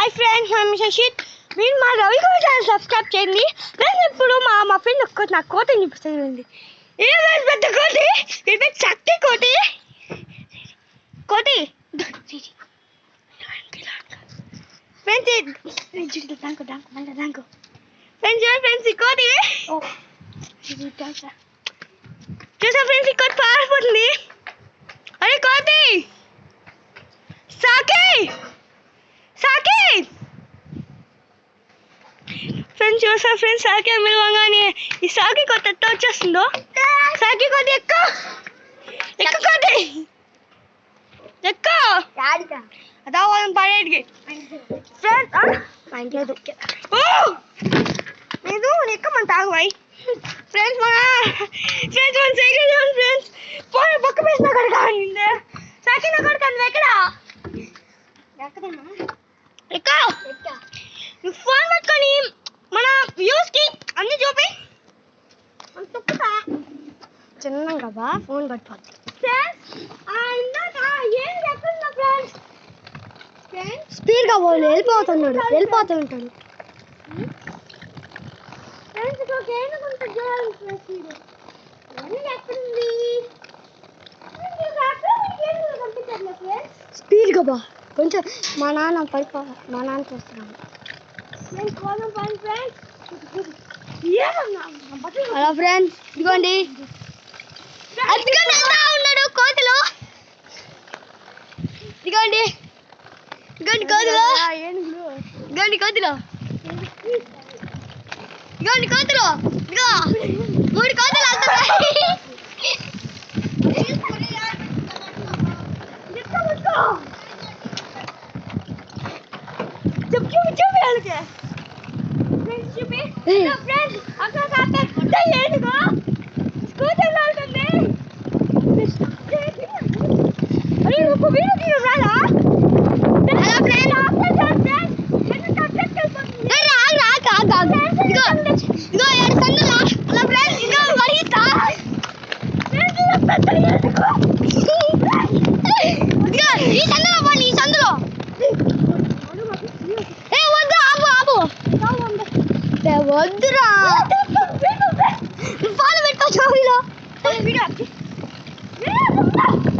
Hi friends, నేను శశిత్. మీరు మా రవి కుమార్ ఛానల్ సబ్స్క్రైబ్ చేయండి. నేను ఇప్పుడు మా ఫ్రెండ్ నా కోటని చూపిస్తానండి. ఏ పెద్ద కోటి, ఇది శక్తి కోటి. కోటి ఫ్రెండ్స్ ఈ కోటి చూసా ఫ్రెండ్స్, ఈ కోటి పారిపోతుంది. అరే కోటి సాకి ఫ్రెండ్స్, చూసా ఫ్రెండ్స్ సాకి మిలవంగానే ఈ సాకి కోటి ఎట్లా వచ్చేస్తుందో. సాకి కోటి ఎక్కు కోటి ఎక్కు అదా వాళ్ళని పడేటికి ఫ్రెండ్స్. లేదు ఎక్కమని తాగువాయి ఫ్రెండ్స్. మన సైకిల్ ఫ్రెండ్స్ పోయి పక్క వేసిన అక్కడ కానింది సాకిన అక్కడ కానీ ఎక్కడ ఫోన్ పట్టుకొని మన వ్యూస్కి అన్ని చూపి చిన్నగా బా ఫోన్ పట్టుకోవాలి ఫ్రెండ్స్. ఏం చెప్తున్నా ఫ్రెండ్స్, స్పీడ్గా పోలే వెళ్ళిపోతుంటాడు స్పీడ్గా బా కొంచెం. మా నాన్న చూస్తున్నాను. హలో ఫ్రెండ్స్, ఇదిగోండి ఉన్నాడు కోతిలో. ఇదిగోండి కోతిలో, ఇదిగో 3 కోతులు చూపి వాళ్ళకి చూపి ఫ్రెండ్స్. అక్కడ ఏనుగో స్కూటర్లో ఉంటుంది. అరే ఒక వీడియో రాదా? వద్దురా, ఫాలో పెట్టా చోరీలో.